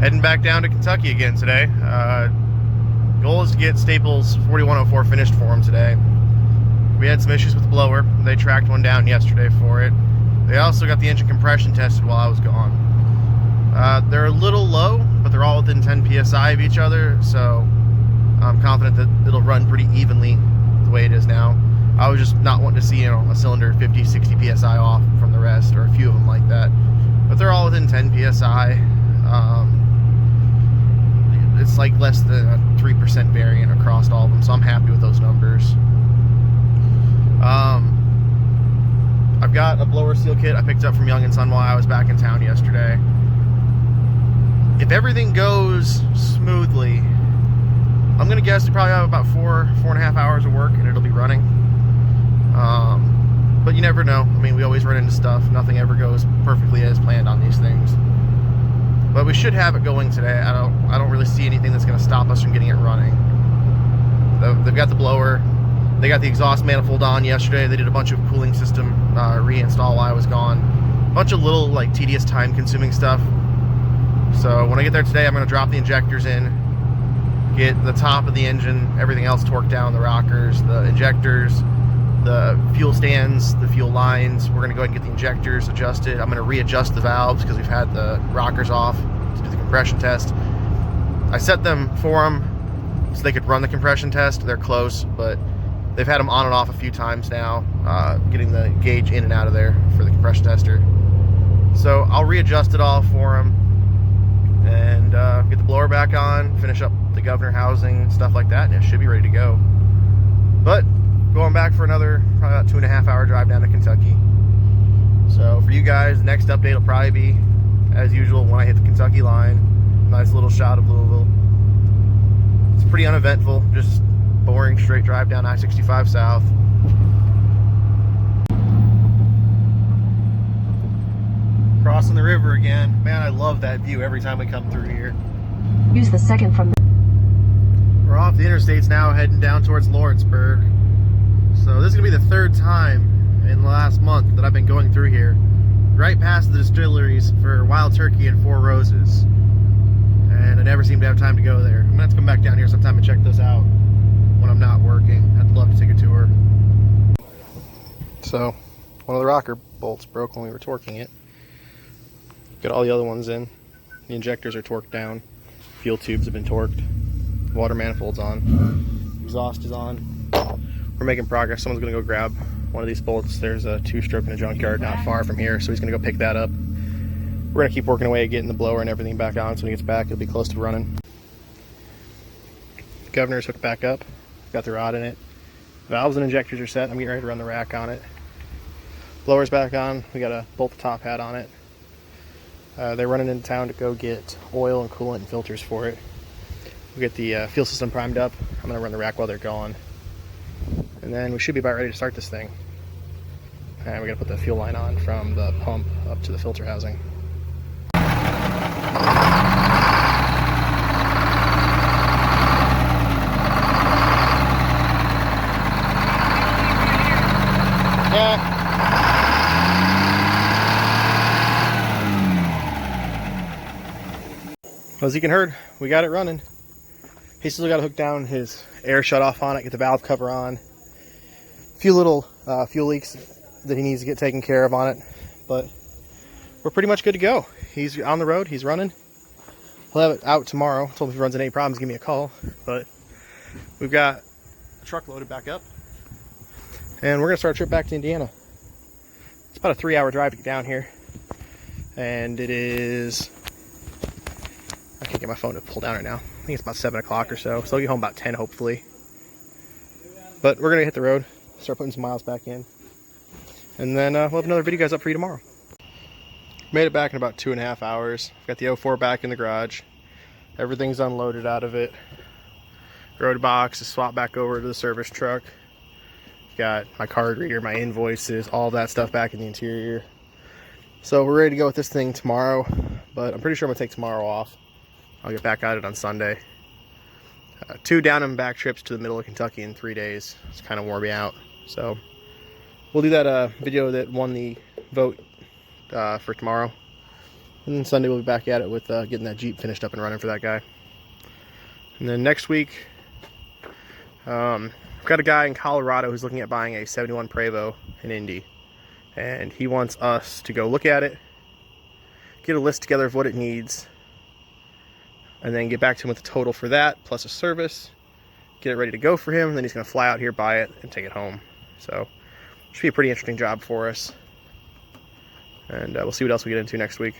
Heading back down to Kentucky again today. Goal is to get Staples 4104 finished for him today. We had some issues with the blower. They tracked one down yesterday for it. They also got the engine compression tested while I was gone. They're a little low, but they're all within 10 psi of each other, so I'm confident that it'll run pretty evenly the way it is now. I was just not wanting to see, a cylinder 50, 60 psi off from the rest, or a few of them like that. But they're all within 10 psi. It's like less than a 3% variant across all of them, so I'm happy with those numbers. I've got a blower seal kit I picked up from Young & Son while I was back in town yesterday. If everything goes smoothly, I'm gonna guess you probably have about 4.5 hours of work and it'll be running. But you never know. I mean, we always run into stuff. Nothing ever goes perfectly as planned on these things. But we should have it going today. I don't really see anything that's going to stop us from getting it running. They've got the blower. They got the exhaust manifold on yesterday. They did a bunch of cooling system reinstall while I was gone. A bunch of little tedious time-consuming stuff. So when I get there today, I'm going to drop the injectors in, get the top of the engine, everything else torqued down, the rockers, the injectors, the fuel stands, the fuel lines. We're going to go ahead and get the injectors adjusted. I'm going to readjust the valves because we've had the rockers off to do the compression test. I set them for them so they could run the compression test. They're close, but they've had them on and off a few times now, getting the gauge in and out of there for the compression tester. So I'll readjust it all for them and get the blower back on, finish up the governor housing, stuff like that, and it should be ready to go. But going back for another probably about 2.5 hour drive down to Kentucky. So for you guys, the next update will probably be, as usual, when I hit the Kentucky line. Nice little shot of Louisville. It's pretty uneventful, just boring straight drive down I-65 south. Crossing the river again. Man, I love that view every time we come through here. Use the second from the... We're off the interstates now, heading down towards Lawrenceburg. So this is going to be the third time in the last month that I've been going through here. Right past the distilleries for Wild Turkey and Four Roses. And I never seem to have time to go there. I'm going to have to come back down here sometime and check those out when I'm not working. I'd love to take a tour. So, one of the rocker bolts broke when we were torquing it. Got all the other ones in. The injectors are torqued down. Fuel tubes have been torqued. Water manifold's on. Exhaust is on. We're making progress. Someone's going to go grab one of these bolts. There's a 2-stroke in a junkyard not far from here, so he's going to go pick that up. We're going to keep working away at getting the blower and everything back on, so when he gets back, it'll be close to running. The governor's hooked back up. Got the rod in it. Valves and injectors are set. I'm getting ready to run the rack on it. Blower's back on. We got to bolt the top hat on it. They're running into town to go get oil and coolant and filters for it. We'll get the fuel system primed up. I'm going to run the rack while they're gone. And then we should be about ready to start this thing. And we're going to put the fuel line on from the pump up to the filter housing. Yeah. As you can heard, we got it running. He's still got to hook down his air shutoff on it, get the valve cover on. A few little fuel leaks that he needs to get taken care of on it, but we're pretty much good to go. He's on the road, he's running. We'll have it out tomorrow. I told him if he runs into any problems, give me a call. But we've got the truck loaded back up, and we're gonna start a trip back to Indiana. It's about a 3-hour drive to get down here, and it is, I can't get my phone to pull down right now. I think it's about 7 o'clock or so. So I'll get home about 10 hopefully. But we're going to hit the road, start putting some miles back in. And then we'll have another video guys up for you tomorrow. Made it back in about 2.5 hours. Got the 04 back in the garage. Everything's unloaded out of it. Road box is swapped back over to the service truck. Got my card reader, my invoices, all that stuff back in the interior. So we're ready to go with this thing tomorrow. But I'm pretty sure I'm going to take tomorrow off. I'll get back at it on Sunday. 2 down and back trips to the middle of Kentucky in 3 days. It's kind of wore me out. So we'll do that video that won the vote for tomorrow. And then Sunday we'll be back at it with getting that Jeep finished up and running for that guy. And then next week, I've got a guy in Colorado who's looking at buying a 71 Prevost in Indy. And he wants us to go look at it, get a list together of what it needs, and then get back to him with a total for that, plus a service, get it ready to go for him, and then he's going to fly out here, buy it, and take it home. So, it should be a pretty interesting job for us. And we'll see what else we get into next week.